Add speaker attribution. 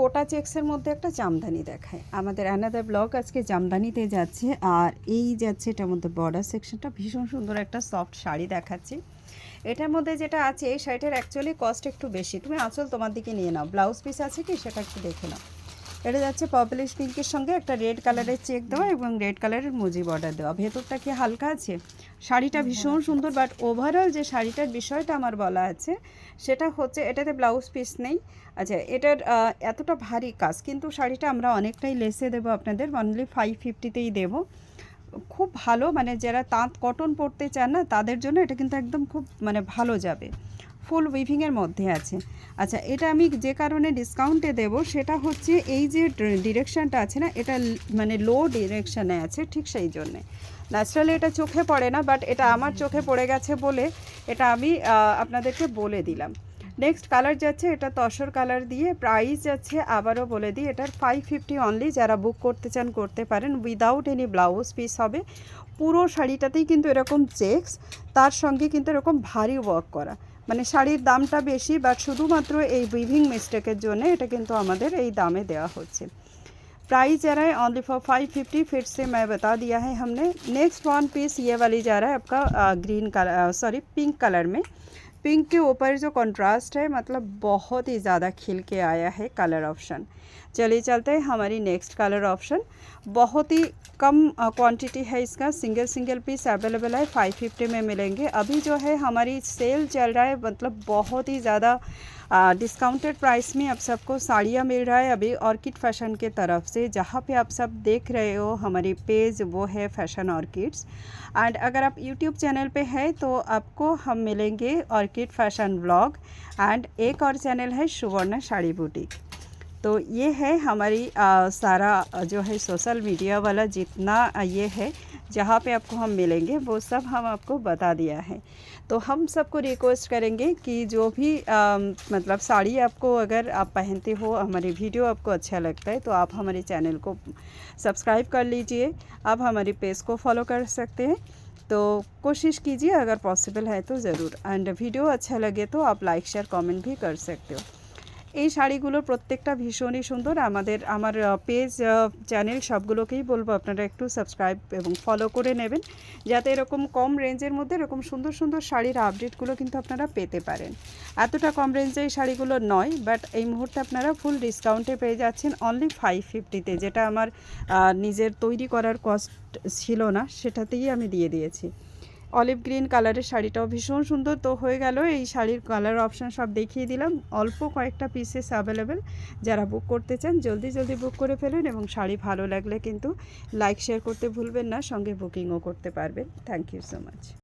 Speaker 1: কোটা চেক্সের মধ্যে একটা জামদানি দেখায়। আমাদের অ্যানাদার ব্লগ আজকে জামদানিতে যাচ্ছে, আর এই যাচ্ছে এটার মধ্যে বর্ডার সেকশনটা ভীষণ সুন্দর একটা সফট শাড়ি দেখাচ্ছি। এটার মধ্যে যেটা আছে এই শাড়িটার অ্যাকচুয়ালি কস্ট একটু বেশি। তুমি আঁচল তোমার দিকে নিয়ে নাও, ব্লাউজ পিস আছে কি সেটা একটু দেখে নাও। এটা যাচ্ছে পার্পলিশ পিঙ্কের সঙ্গে একটা রেড কালারের চেক দেওয়া এবং রেড কালারের মুজি বর্ডার দেওয়া। ভেতরটা কি হালকা আছে, শাড়িটা ভীষণ সুন্দর। বাট ওভারঅল যে শাড়িটার বিষয়টা আমার বলা আছে সেটা হচ্ছে এটাতে ব্লাউজ পিস নেই। আচ্ছা, এটার এতটা ভারী কাজ, কিন্তু শাড়িটা আমরা অনেকটাই লেসে দেবো আপনাদের, অনলি 550তেই দেবো। খুব ভালো, মানে যারা তাঁত কটন পরতে চান না তাদের জন্য এটা কিন্তু একদম খুব মানে ভালো যাবে। ফুল উইভিংয়ের মধ্যে আছে। আচ্ছা, এটা আমি যে কারণে ডিসকাউন্টে দেব সেটা হচ্ছে এই যে ডিরেকশানটা আছে না, এটা মানে লো ডিরেকশানে আছে, ঠিক সেই জন্যে। ন্যাচারালি এটা চোখে পড়ে না, বাট এটা আমার চোখে পড়ে গেছে বলে এটা আমি আপনাদেরকে বলে দিলাম। নেক্সট কালার যাচ্ছে এটা তসর কালার দিয়ে। প্রাইস যাচ্ছে আবারও বলে দিই, এটার 550 অনলি। যারা বুক করতে চান করতে পারেন, উইদাউট এনি ব্লাউজ পিস হবে। পুরো শাড়িটাতেই কিন্তু এরকম চেক্স, তার সঙ্গে কিন্তু এরকম ভারী ওয়ার্ক করা। মানে শাড়ির দামটা বেশি, বাট শুধুমাত্র এই উইভিং মিস্টেকের জন্য এটা কিন্তু আমাদের এই দামে দেওয়া হচ্ছে। प्राइस जा रहा है ओनली फॉर 550। फिर से मैं बता दिया है हमने। नेक्स्ट वन पीस ये वाली जा रहा है आपका green colour, sorry pink colour में। पिंक के ऊपर जो कंट्रास्ट है मतलब बहुत ही ज़्यादा खिल के आया है कलर ऑप्शन। चलिए चलते हैं हमारी नेक्स्ट कलर ऑप्शन। बहुत ही कम क्वांटिटी है इसका, सिंगल सिंगल पीस अवेलेबल है, 550 में मिलेंगे। अभी जो है हमारी सेल चल रहा है, मतलब बहुत ही ज़्यादा डिस्काउंटेड प्राइस में आप सबको साड़ियाँ मिल रहा है अभी ऑर्किड फैशन के तरफ से। जहाँ पे आप सब देख रहे हो हमारी पेज वो है फैशन ऑर्किड्स। एंड अगर आप यूट्यूब चैनल पे है तो आपको हम मिलेंगे ऑर्किड फैशन व्लॉग। एंड एक और चैनल है सुवर्णा साड़ी बुटीक। तो ये है हमारी सारा जो है सोशल मीडिया वाला जितना ये है जहाँ पे आपको हम मिलेंगे वो सब हम आपको बता दिया है। तो हम सबको रिक्वेस्ट करेंगे कि जो भी मतलब साड़ी आपको अगर आप पहनते हो, हमारी वीडियो आपको अच्छा लगता है तो आप हमारे चैनल को सब्सक्राइब कर लीजिए। आप हमारी पेज को फॉलो कर सकते हैं। तो कोशिश कीजिए अगर पॉसिबल है तो ज़रूर। एंड वीडियो अच्छा लगे तो आप लाइक शेयर कमेंट भी कर सकते हो। এই শাড়িগুলোর প্রত্যেকটা ভীষণই সুন্দর। আমার পেজ চ্যানেল সবগুলোকেই বলবো আপনারা একটু সাবস্ক্রাইব এবং ফলো করে নেবেন, যাতে এরকম কম রেঞ্জের মধ্যে এরকম সুন্দর সুন্দর শাড়ির আপডেটগুলো কিন্তু আপনারা পেতে পারেন। এতটা কম রেঞ্জে এই শাড়িগুলো নয়, বাট এই মুহূর্তে আপনারা ফুল ডিসকাউন্টে পেয়ে যাচ্ছেন অনলি 550তে, যেটা আমার নিজের তৈরি করার কস্ট ছিল না, সেটাতেই আমি দিয়ে দিয়েছি। অলিভ গ্রিন কালারের শাড়িটাও ভীষণ সুন্দর। তো হয়ে গেল, এই শাড়ির কালার অপশান সব দেখিয়ে দিলাম। অল্প কয়েকটা পিসেস অ্যাভেলেবেল, যারা বুক করতে চান জলদি জলদি বুক করে ফেলুন। এবং শাড়ি ভালো লাগলে কিন্তু লাইক শেয়ার করতে ভুলবেন না, সঙ্গে বুকিংও করতে পারবেন। Thank you so much.